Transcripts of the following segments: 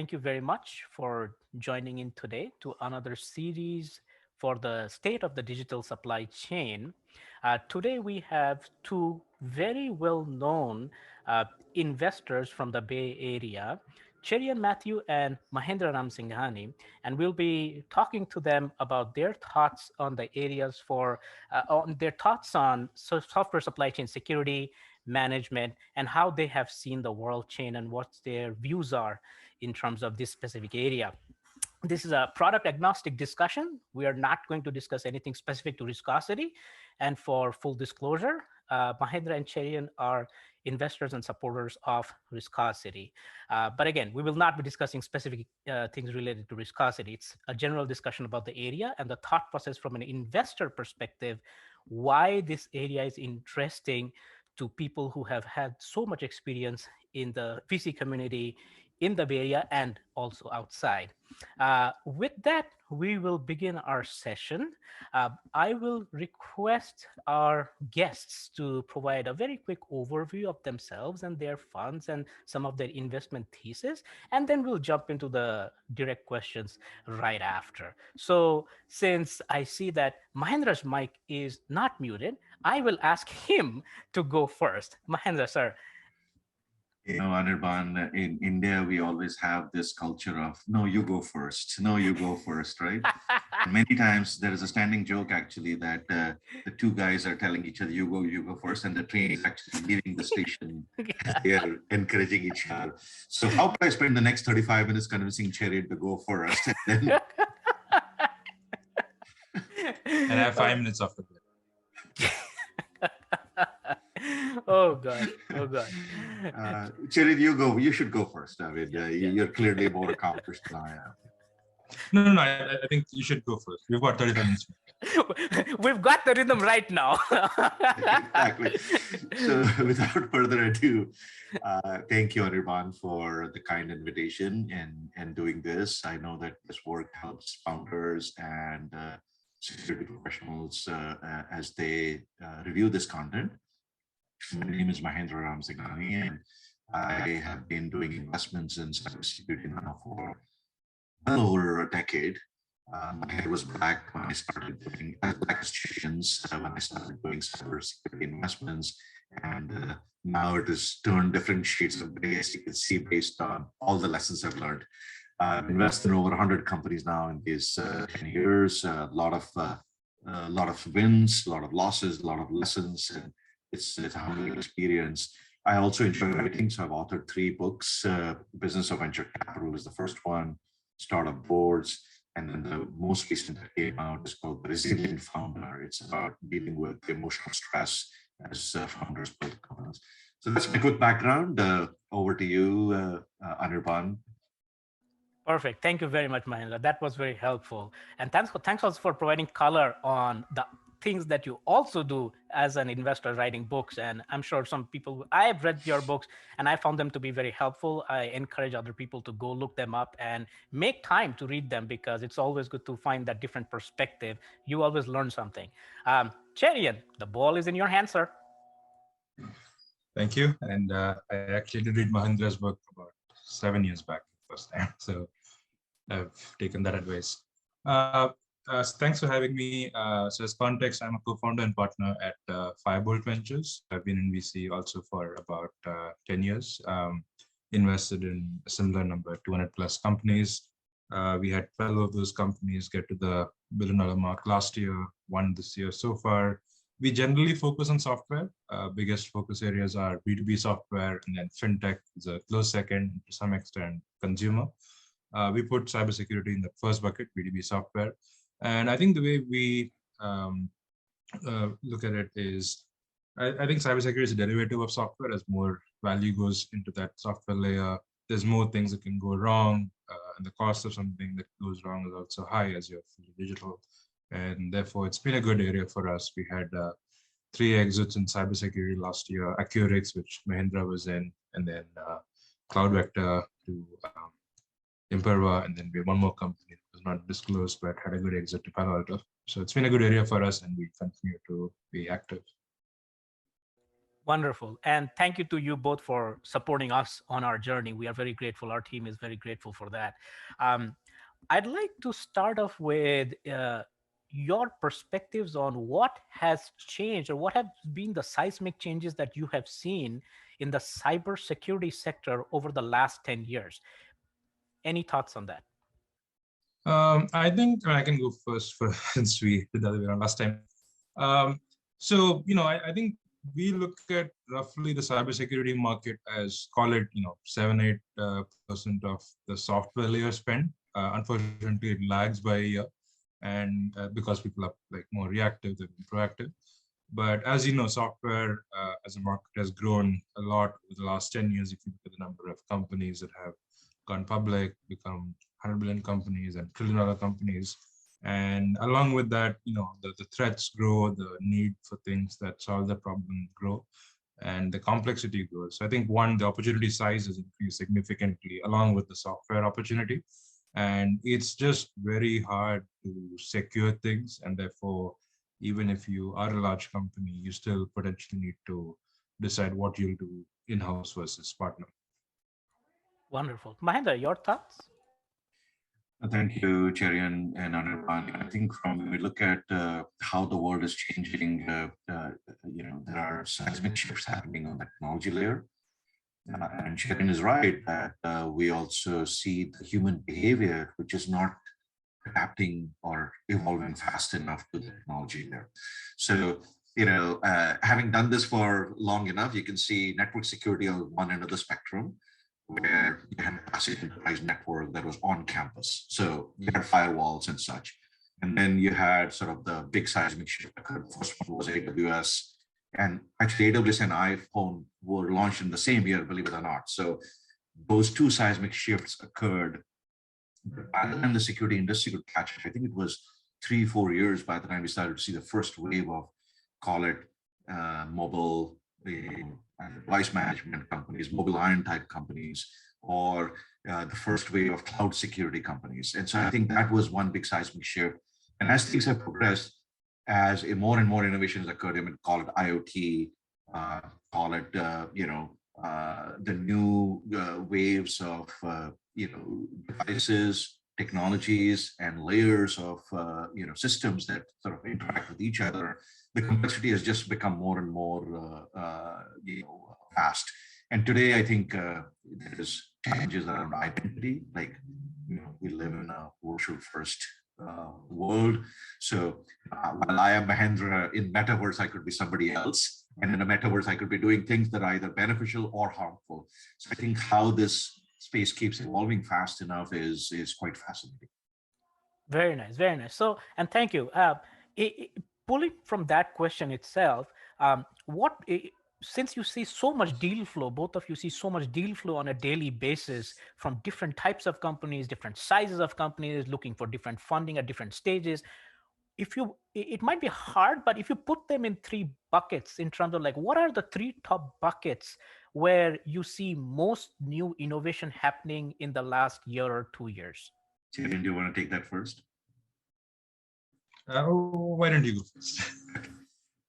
thank you very much for joining in today to another series for the state of the digital supply chain. Today, we have two very well known investors from the Bay Area, Cherian Mathew and Mahendra Ramsinghani, and we'll be talking to them about their thoughts on the areas on their thoughts on software supply chain security, management, and how they have seen the world chain and what their views are in terms of this specific area. This is a product agnostic discussion. We are not going to discuss anything specific to Riscosity. And for full disclosure, Mahendra and Cherian are investors and supporters of Riscosity. But again, we will not be discussing specific things related to Riscosity. It's a general discussion about the area and the thought process from an investor perspective, why this area is interesting to people who have had so much experience in the VC community in the Bay Area and also outside. With that, we will begin our session. I will request our guests to provide a very quick overview of themselves and their funds and some of their investment thesis, and then we'll jump into the direct questions right after. So since I see that Mahendra's mic is not muted, I will ask him to go first. Mahendra, sir. Anirban, in India, we always have this culture of, no, you go first. No, you go first, right? Many times there is a standing joke, actually, that the two guys are telling each other, you go first, and the train is actually leaving the station. They are encouraging each other. So how could I spend the next 35 minutes convincing Cherian to go first? And then... and I have 5 minutes after that. Oh God! Cherian, you should go first. I mean, you're clearly more accomplished than I am. No, I think you should go first. We've got 35 minutes. We've got the rhythm right now. Exactly. So without further ado, thank you, Anirban, for the kind invitation and doing this. I know that this work helps founders and security professionals as they review this content. My name is Mahendra Ramsinghani, and I have been doing investments in cybersecurity now for well over a decade. My head was black when I started doing black institutions, when I started doing cybersecurity investments, and now it has turned different shades of gray, as you can see, based on all the lessons I've learned. I've invested in over 100 companies now in these 10 years. A lot of wins, a lot of losses, a lot of lessons, and it's a humbling experience. I also enjoy writing, so I've authored 3 books. Business of Venture Capital is the first one, Startup Boards, and then the most recent that came out is called The Resilient Founder. It's about dealing with emotional stress as founders build companies. So that's my quick background. Over to you, Anirban. Perfect. Thank you very much, Mahendra. That was very helpful. And thanks also for providing color on the things that you also do as an investor writing books. And I'm sure some people, I have read your books and I found them to be very helpful. I encourage other people to go look them up and make time to read them, because it's always good to find that different perspective. You always learn something. Cherian, the ball is in your hands, sir. Thank you. And I actually did read Mahendra's book about 7 years back first time. So I've taken that advice. Thanks for having me. So as context, I'm a co-founder and partner at Firebolt Ventures. I've been in VC also for about 10 years, invested in a similar number, 200 plus companies. We had 12 of those companies get to the $1 billion mark last year, 1 this year so far. We generally focus on software. Biggest focus areas are B2B software, and then fintech is a close second, to some extent consumer. We put cybersecurity in the first bucket, B2B software. And I think the way we look at it is, I think cybersecurity is a derivative of software. As more value goes into that software layer, there's more things that can go wrong, and the cost of something that goes wrong is also high as you're fully digital. And therefore, it's been a good area for us. We had 3 exits in cybersecurity last year, Accurix, which Mahendra was in, and then Cloud Vector to Imperva, and then we have one more company that was not disclosed but had a good exit to Palo Alto. So it's been a good area for us, and we continue to be active. Wonderful. And thank you to you both for supporting us on our journey. We are very grateful. Our team is very grateful for that. Um, I'd like to start off with your perspectives on what has changed or what have been the seismic changes that you have seen in the cybersecurity sector over the last 10 years. Any thoughts on that? I think I can go first for since we did the other way around last time. So, I think we look at roughly the cybersecurity market as call it, 7-8% of the software layer spend. Unfortunately, it lags by a year, and because people are like more reactive than proactive. But as you know, software as a market has grown a lot over the last 10 years. If you look at the number of companies that have gone public, become 100 billion companies and trillion-dollar companies. And along with that, the threats grow, the need for things that solve the problem grow, and the complexity grows. So I think one, the opportunity size has increased significantly along with the software opportunity. And it's just very hard to secure things. And therefore, even if you are a large company, you still potentially need to decide what you'll do in-house versus partner. Wonderful. Mahendra, your thoughts? Thank you, Cherian and Anirban. I think from when we look at how the world is changing, there are seismic shifts happening on the technology layer. And Cherian is right that we also see the human behavior, which is not adapting or evolving fast enough to the technology there. So, having done this for long enough, you can see network security on one end of the spectrum, where you had a passive enterprise network that was on campus. So you had firewalls and such. And then you had sort of the big seismic shift occurred. The first one was AWS. And actually, AWS and iPhone were launched in the same year, believe it or not. So those two seismic shifts occurred. By the time the security industry could catch up, I think it was 3-4 years by the time we started to see the first wave of, call it, mobile device management companies, mobile iron type companies, or the first wave of cloud security companies. And so I think that was one big seismic shift. And as things have progressed, as more and more innovations occurred, I mean, call it IoT, call it, the new waves of, devices, technologies, and layers of, systems that sort of interact with each other. The complexity has just become more and more, fast. And today, I think there's changes around identity. Like, we live in a virtual first world. So while I am Mahendra in metaverse, I could be somebody else. And in a metaverse, I could be doing things that are either beneficial or harmful. So I think how this space keeps evolving fast enough is quite fascinating. Very nice, very nice. So, and thank you. Pulling from that question itself, since you see so much deal flow, both of you see so much deal flow on a daily basis from different types of companies, different sizes of companies, looking for different funding at different stages. It might be hard, but if you put them in three buckets in terms of like, what are the three top buckets where you see most new innovation happening in the last year or 2 years? Cherian, do you want to take that first? Why don't you go first?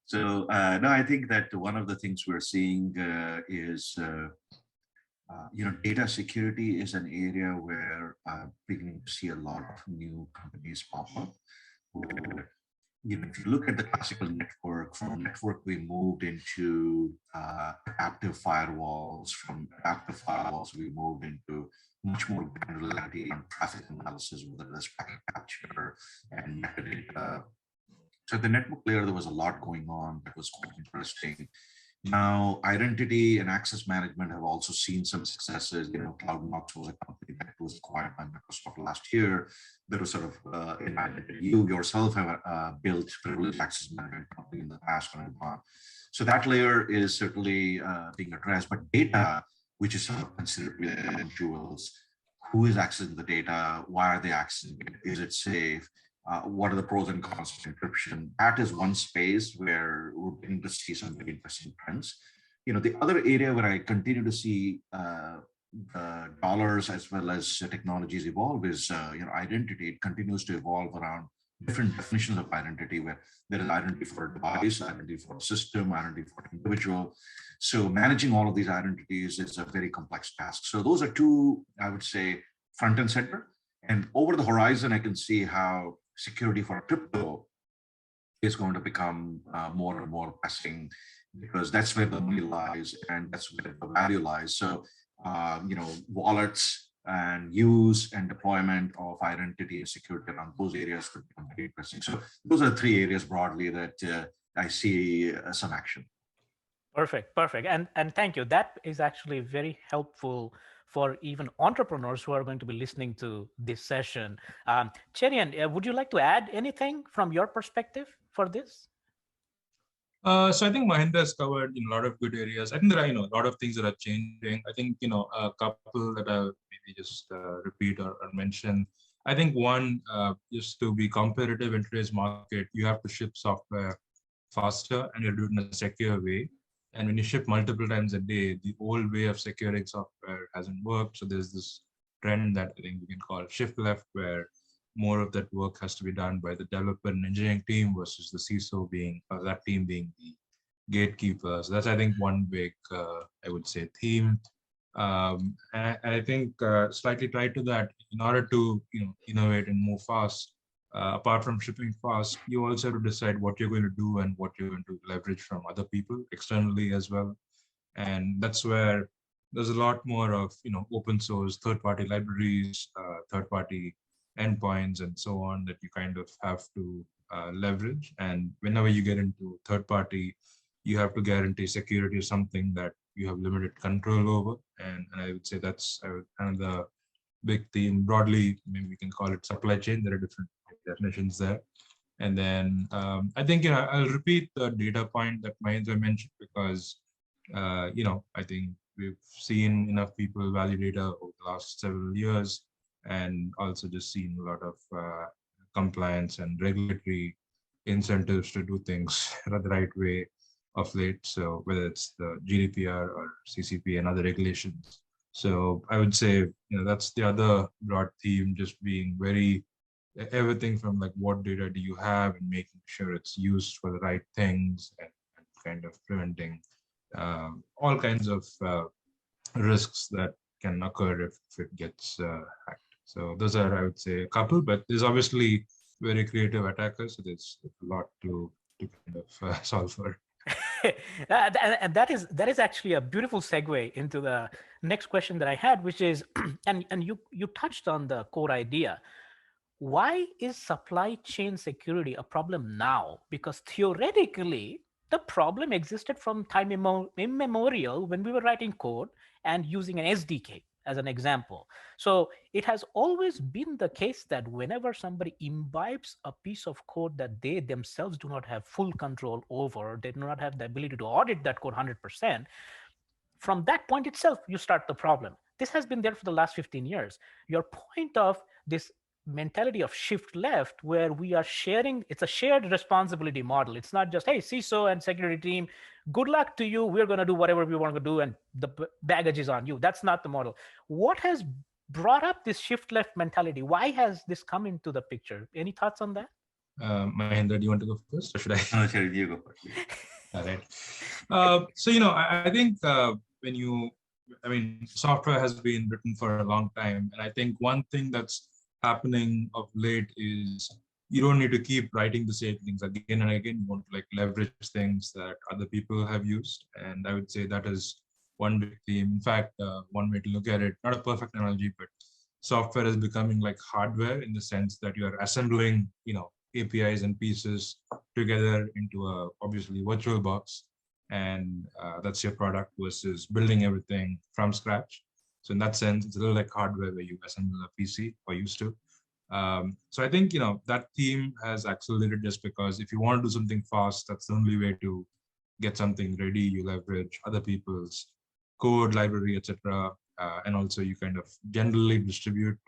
So, no, I think that one of the things we're seeing is, data security is an area where beginning to see a lot of new companies pop up. Where, if you look at the classical network, from network we moved into adaptive firewalls. From adaptive firewalls, we moved into much more granularity on traffic analysis, whether that's packet capture and metadata. So at the network layer, there was a lot going on that was quite interesting. Now, identity and access management have also seen some successes. CloudKnox was a company that was acquired by Microsoft last year. That was sort of in identity. You yourself have built privileged access management company in the past. So that layer is certainly being addressed. But data, which is sort of considered within jewels, who is accessing the data? Why are they accessing it? Is it safe? What are the pros and cons of encryption? That is one space where we're beginning to see some very interesting trends. The other area where I continue to see dollars as well as technologies evolve is, identity. It continues to evolve around different definitions of identity, where there is identity for a device, identity for a system, identity for an individual. So managing all of these identities is a very complex task. So those are two, I would say, front and center. And over the horizon, I can see how security for crypto is going to become more and more pressing, because that's where the money lies and that's where the value lies. So, wallets and use and deployment of identity and security around those areas could become very pressing. So those are three areas broadly that I see some action. Perfect, perfect. And thank you. That is actually very helpful for even entrepreneurs who are going to be listening to this session. Cherian, would you like to add anything from your perspective for this? So I think Mahendra has covered a lot of good areas. I think there are a lot of things that are changing. I think a couple that I'll maybe just repeat or mention. I think one, just to be competitive in today's market, you have to ship software faster and you do it in a secure way. And when you ship multiple times a day, the old way of securing software hasn't worked. So there's this trend that I think we can call shift left, where more of that work has to be done by the developer and engineering team versus the CISO being, or that team being the gatekeeper. So that's, I think, one big, I would say, theme. And I think slightly tied to that, in order to innovate and move fast, apart from shipping fast, you also have to decide what you're going to do and what you're going to leverage from other people externally as well. And that's where there's a lot more of open source, third-party libraries, third-party endpoints, and so on, that you kind of have to leverage. And whenever you get into third-party, you have to guarantee security is something that you have limited control over. And I would say that's another big theme. Broadly, maybe we can call it supply chain. There are different definitions there. And then I think I'll repeat the data point that Mahendra mentioned, because I think we've seen enough people value data over the last several years, and also just seen a lot of compliance and regulatory incentives to do things the right way of late. So whether it's the GDPR or CCP and other regulations. So I would say, that's the other broad theme, just being very, everything from like what data do you have and making sure it's used for the right things, and kind of preventing all kinds of risks that can occur if it gets hacked. So those are, I would say, a couple, but there's obviously very creative attackers. So there's a lot to kind of solve for. And that is actually a beautiful segue into the next question that I had, which is, and you touched on the core idea. Why is supply chain security a problem now? Because theoretically, the problem existed from time immemorial, when we were writing code and using an SDK as an example. So it has always been the case that whenever somebody imbibes a piece of code that they themselves do not have full control over, they do not have the ability to audit that code 100%, from that point itself, you start the problem. This has been there for the last 15 years. Your point of this mentality of shift left, where we are sharing, it's a shared responsibility model. It's not just, hey, CISO and security team, good luck to you, we're going to do whatever we want to do and the baggage is on you. That's not the model. What has brought up this shift left mentality? Why has this come into the picture? Any thoughts on that? Mahendra, do you want to go first, or should I? No, Cherian, you go first. All right. So I think software has been written for a long time, and I think one thing that's happening of late is you don't need to keep writing the same things again and again. You want to like leverage things that other people have used, and I would say that is one big theme. In fact, one way to look at it, not a perfect analogy, but software is becoming like hardware, in the sense that you are assembling, APIs and pieces together into a obviously virtual box, and that's your product, versus building everything from scratch. So in that sense, it's a little like hardware where you assemble a PC, or used to. So I think that theme has accelerated, just because if you want to do something fast, that's the only way to get something ready. You leverage other people's code, library, etc., and also you kind of generally distribute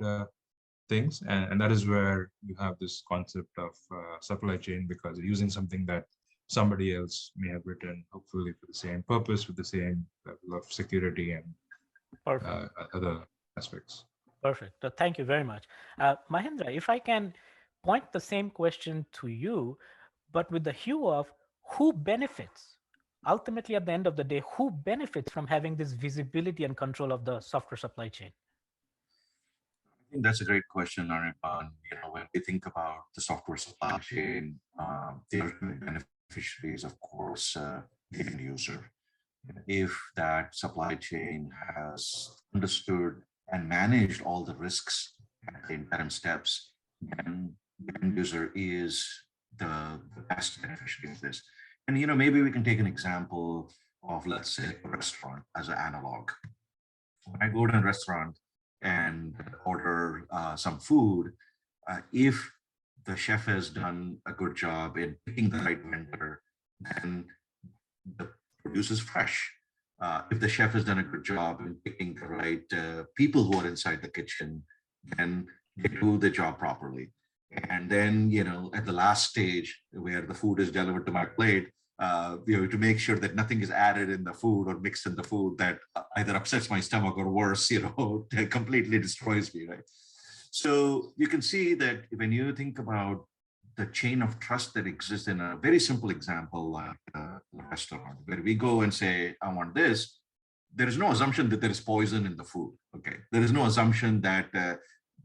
things, and that is where you have this concept of supply chain, because you're using something that somebody else may have written, hopefully for the same purpose, with the same level of security and other aspects. Perfect. Thank you very much. Mahendra, if I can point the same question to you, but with the hue of who benefits. Ultimately, at the end of the day, who benefits from having this visibility and control of the software supply chain? I think that's a great question, Anirban. When we think about the software supply chain, the ultimate beneficiaries, of course, the end user. If that supply chain has understood and managed all the risks at the inherent steps, then the end user is the best beneficiary of this. And maybe we can take an example of, let's say, a restaurant as an analog. When I go to a restaurant and order some food, if the chef has done a good job in picking the right vendor, then the produce is fresh. If the chef has done a good job in picking the right people who are inside the kitchen, then they do the job properly. And then, at the last stage where the food is delivered to my plate, to make sure that nothing is added in the food or mixed in the food that either upsets my stomach or worse, completely destroys me, right? So you can see that when you think about the chain of trust that exists in a very simple example like a restaurant, where we go and say, I want this, there is no assumption that there is poison in the food, okay? There is no assumption that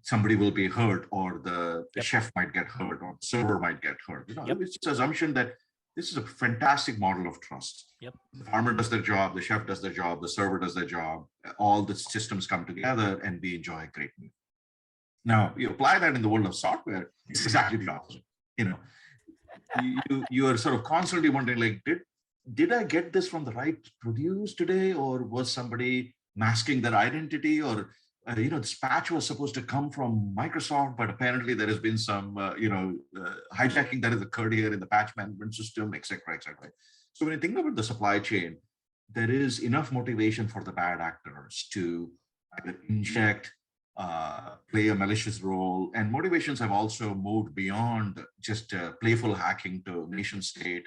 somebody will be hurt or the chef might get hurt or the server might get hurt. It's just assumption that this is a fantastic model of trust. The farmer does their job, the chef does their job, the server does their job, all the systems come together and we enjoy a great meal. Now, you apply that in the world of software, it's exactly the opposite. You are sort of constantly wondering, like, did I get this from the right produce today, or was somebody masking their identity, or this patch was supposed to come from Microsoft, but apparently there has been some hijacking that has occurred here in the patch management system, et cetera, et cetera. So when you think about the supply chain, there is enough motivation for the bad actors to either inject, play a malicious role, and motivations have also moved beyond just playful hacking to nation state,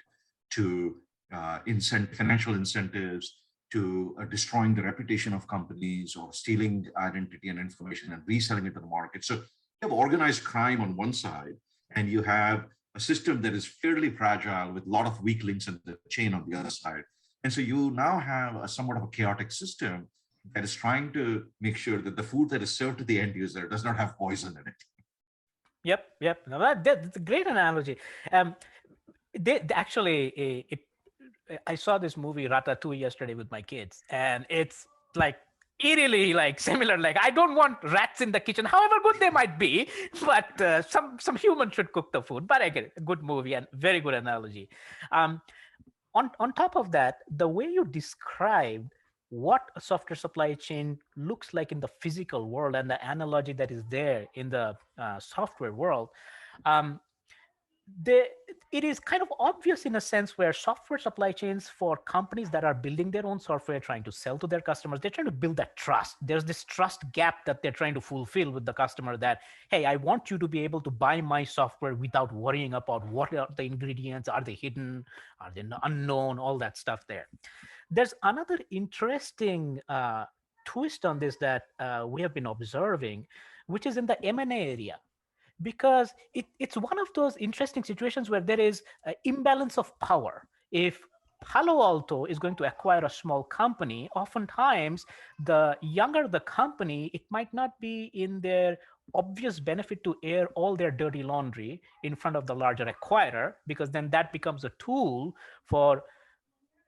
to financial incentives, to destroying the reputation of companies or stealing identity and information and reselling it to the market. So you have organized crime on one side, and you have a system that is fairly fragile with a lot of weak links in the chain on the other side. And so you now have a somewhat of a chaotic system that is trying to make sure that the food that is served to the end user does not have poison in it. Yep. No, that's a great analogy. I saw this movie Ratatouille yesterday with my kids, and it's like eerily like similar. Like, I don't want rats in the kitchen, however good they might be, but some human should cook the food. But I get it. A good movie and very good analogy. On top of that, the way you described what a software supply chain looks like in the physical world and the analogy that is there in the software world, it is kind of obvious in a sense where software supply chains for companies that are building their own software, trying to sell to their customers, they're trying to build that trust. There's this trust gap that they're trying to fulfill with the customer that, hey, I want you to be able to buy my software without worrying about what are the ingredients, are they hidden, are they unknown, all that stuff there. There's another interesting twist on this that we have been observing, which is in the M&A area, because it's one of those interesting situations where there is an imbalance of power. If Palo Alto is going to acquire a small company, oftentimes the younger the company, it might not be in their obvious benefit to air all their dirty laundry in front of the larger acquirer, because then that becomes a tool for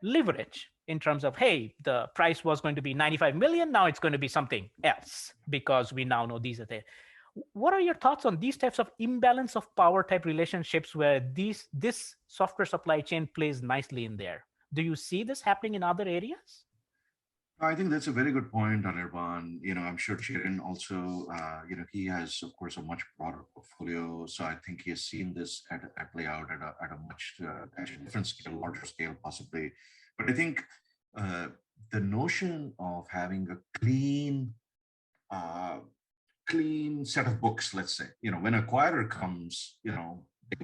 leverage in terms of, hey, the price was going to be 95 million, now it's going to be something else because we now know these are there. What are your thoughts on these types of imbalance of power type relationships where this software supply chain plays nicely in there? Do you see this happening in other areas? I think that's a very good point, Anirban. I'm sure Cherian also, he has, of course, a much broader portfolio. So I think he has seen this at play out at a much different scale, larger scale, possibly. But I think the notion of having a clean set of books, let's say, when an acquirer comes, they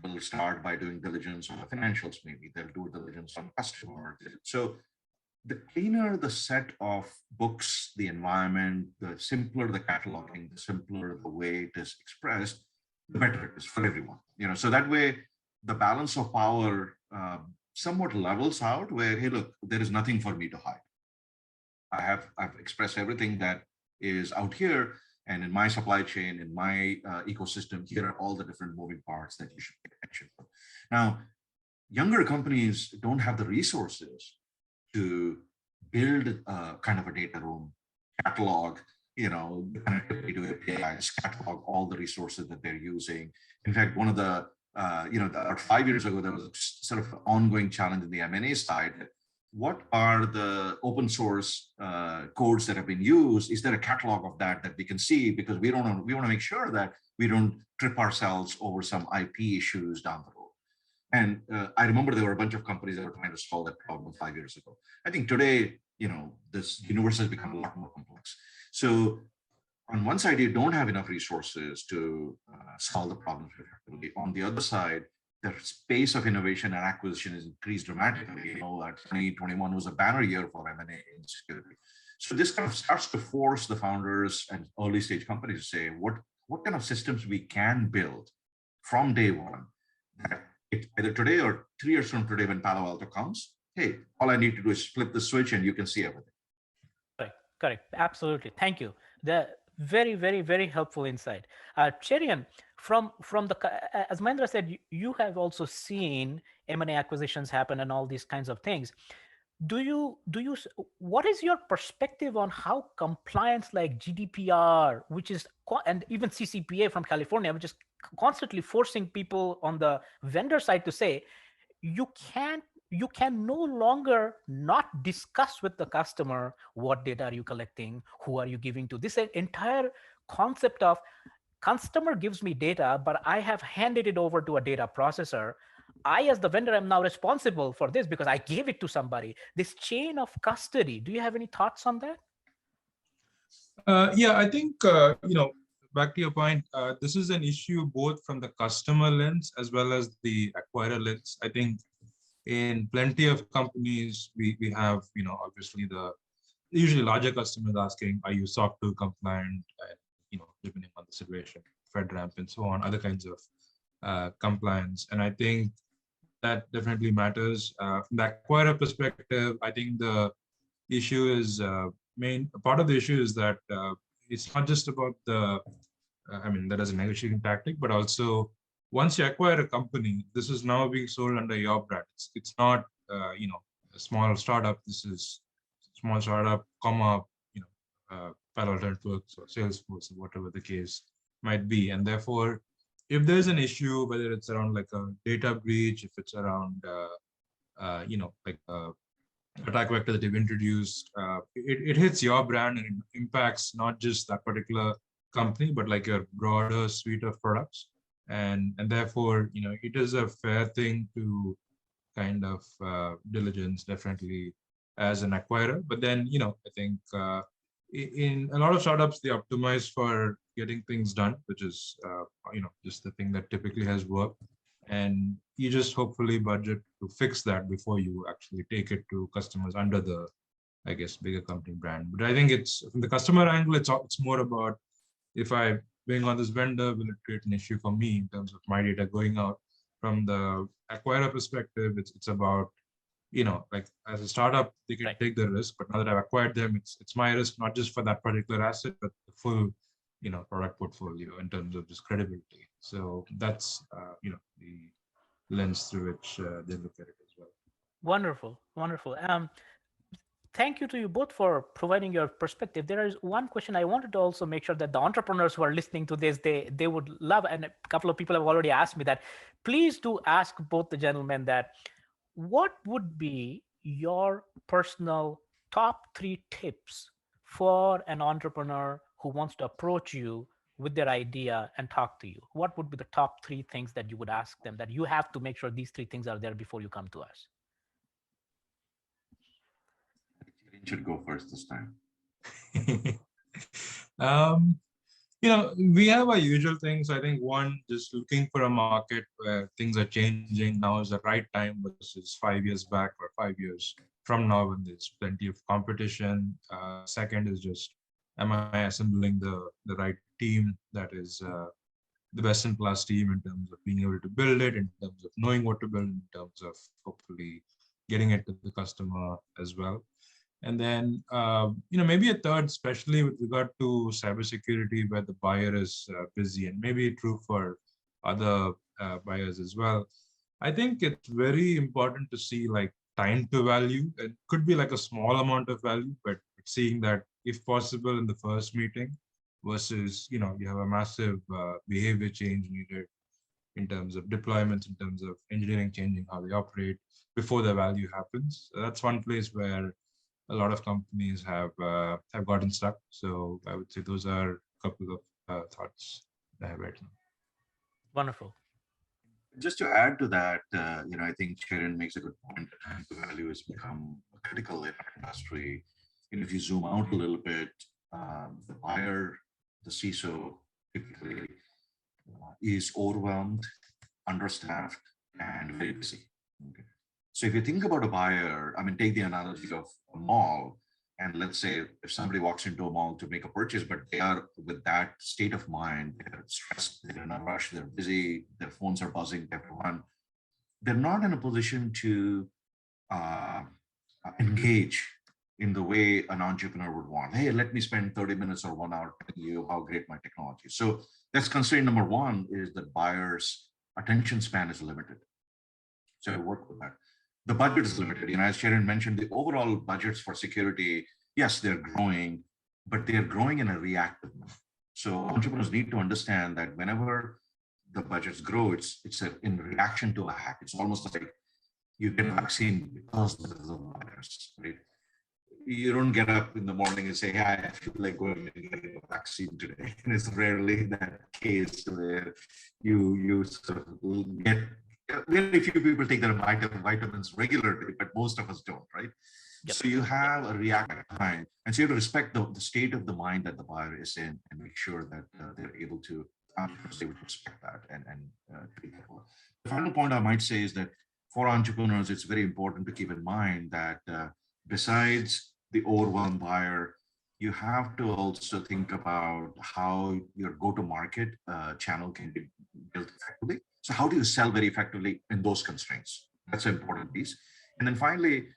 will start by doing diligence on the financials, maybe they'll do diligence on customer. So the cleaner the set of books, the environment, the simpler the cataloging, the simpler the way it is expressed, the better it is for everyone. So that way the balance of power somewhat levels out, where, hey, look, there is nothing for me to hide. I've expressed everything that is out here, and in my supply chain, in my ecosystem, here are all the different moving parts that you should pay attention to. Now, younger companies don't have the resources to build kind of a data room, catalog, connectivity to APIs, catalog all the resources that they're using. In fact, one of the, about 5 years ago, there was a sort of ongoing challenge in the M&A side. What are the open source codes that have been used? Is there a catalog of that we can see? Because we want to make sure that we don't trip ourselves over some IP issues down the road. And I remember there were a bunch of companies that were trying to solve that problem 5 years ago. I think today, this universe has become a lot more complex. So on one side, you don't have enough resources to solve the problems effectively. On the other side, the space of innovation and acquisition is increased dramatically. 2021 was a banner year for M&A in security. So this kind of starts to force the founders and early stage companies to say, what kind of systems we can build from day one, that either today or 3 years from today when Palo Alto comes, hey, all I need to do is flip the switch and you can see everything. Correct. Absolutely. Thank you. The very, very, very helpful insight. Cherian, from as Mahendra said, you have also seen M&A acquisitions happen and all these kinds of things. What is your perspective on how compliance like GDPR, which is, and even CCPA from California, which is constantly forcing people on the vendor side to say, you can no longer not discuss with the customer what data are you collecting, who are you giving to. This entire concept of customer gives me data, but I have handed it over to a data processor. I, as the vendor, am now responsible for this because I gave it to somebody. This chain of custody. Do you have any thoughts on that? Yeah, I think, back to your point, this is an issue both from the customer lens as well as the acquirer lens. I think in plenty of companies, we have, obviously usually larger customers asking, are you SOC 2 compliant? Depending on the situation, FedRAMP and so on, other kinds of compliance. And I think that definitely matters. From the acquirer perspective, I think the issue is, part of the issue is that it's not just about that as a negotiating tactic, but also once you acquire a company, this is now being sold under your brand. It's not, a small startup. This is small startup, Palo Alto Networks or Salesforce or whatever the case might be. And therefore, if there's an issue, whether it's around like a data breach, if it's around, attack vector that you've introduced, it hits your brand and it impacts not just that particular company, but like your broader suite of products. And therefore, it is a fair thing to kind of diligence definitely as an acquirer. But then, I think in a lot of startups, they optimize for getting things done, which is, just the thing that typically has worked. And you just hopefully budget to fix that before you actually take it to customers under the, I guess, bigger company brand. But I think it's from the customer angle, it's more about, if I bring on this vendor, will it create an issue for me in terms of my data going out? From the acquirer perspective, it's about, like as a startup, they can take the risk, but now that I've acquired them, it's my risk, not just for that particular asset, but the full, product portfolio in terms of just credibility. So that's, the lens through which they look at it as well. Wonderful. Thank you to you both for providing your perspective. There is one question I wanted to also make sure that the entrepreneurs who are listening to this, they would love, and a couple of people have already asked me that. Please do ask both the gentlemen that, what would be your personal top 3 tips for an entrepreneur who wants to approach you with their idea and talk to you? What would be the top 3 things that you would ask them, that you have to make sure these 3 things are there before you come to us? You should go first this time. We have our usual things. I think one, just looking for a market where things are changing. Now is the right time versus 5 years back or 5 years from now when there's plenty of competition. Second is just, am I assembling the right team that is the best in class team in terms of being able to build it, in terms of knowing what to build, in terms of hopefully getting it to the customer as well. And then, maybe a third, especially with regard to cybersecurity, where the buyer is busy, and maybe true for other buyers as well. I think it's very important to see like time to value. It could be like a small amount of value, but seeing that if possible in the first meeting versus, you have a massive behavior change needed in terms of deployments, in terms of engineering changing how they operate before the value happens. So that's one place where a lot of companies have gotten stuck. So I would say those are a couple of thoughts I have right now. Wonderful. Just to add to that, I think Cherian makes a good point that time to value has become critical in our industry. And if you zoom out a little bit, the buyer, the CISO, typically is overwhelmed, understaffed, and very busy. Okay. So if you think about a buyer, I mean, take the analogy of a mall, and let's say if somebody walks into a mall to make a purchase, but they are with that state of mind, they're stressed, they're in a rush, they're busy, their phones are buzzing, they have to run. They're not in a position to uh, engage in the way an entrepreneur would want. Hey, let me spend 30 minutes or 1 hour telling you how great my technology is. So that's constraint number one, is that buyer's attention span is limited. So I work with that. The budget is limited. As Sharon mentioned, the overall budgets for security, yes, they're growing, but they're growing in a reactive mode. So entrepreneurs need to understand that whenever the budgets grow, it's in reaction to a hack. It's almost like you get a vaccine because of the virus, right? You don't get up in the morning and say, "Hey, I feel like going and getting a vaccine today." And it's rarely that case where you sort of get. Very few people take their vitamins regularly, but most of us don't, right? Yep. So you have a reactive mind, and so you have to respect the state of the mind that the buyer is in, and make sure that they're able to respect that and treat that well. The final point I might say is that for entrepreneurs, it's very important to keep in mind that besides the overwhelmed buyer, you have to also think about how your go-to-market channel can be built effectively. So how do you sell very effectively in those constraints? That's an important piece. And then finally,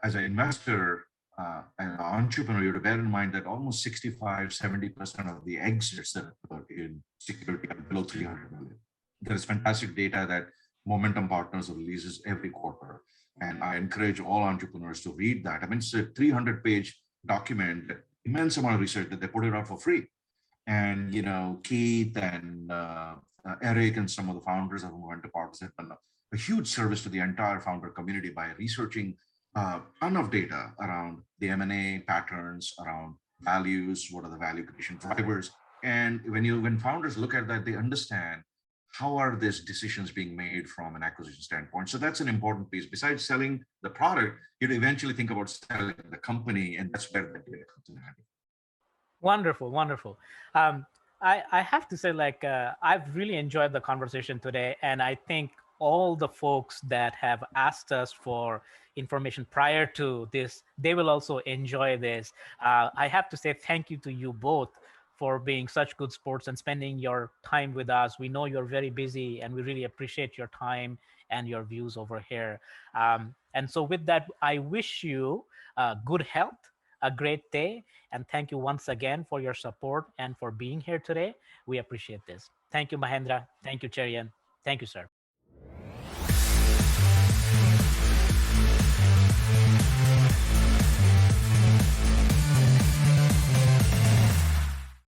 as an investor and an entrepreneur, you have to bear in mind that almost 65-70% of the exits that occur in security are below 300 million. There is fantastic data that Momentum Partners releases every quarter. And I encourage all entrepreneurs to read that. I mean, it's a 300-page document, immense amount of research that they put it out for free. And, Keith and Eric and some of the founders of Mahendra Partners have done a huge service to the entire founder community by researching a ton of data around the M&A patterns, around values, what are the value creation drivers. And when founders look at that, they understand how are these decisions being made from an acquisition standpoint. So that's an important piece. Besides selling the product, you'd eventually think about selling the company, and that's where the data comes in handy. Wonderful, wonderful. I have to say, I've really enjoyed the conversation today, and I think all the folks that have asked us for information prior to this, they will also enjoy this. I have to say thank you to you both for being such good sports and spending your time with us. We know you're very busy, and we really appreciate your time and your views over here. And so with that, I wish you good health, a great day, and thank you once again for your support and for being here today. We appreciate this. Thank you, Mahendra. Thank you, Cherian. Thank you, sir.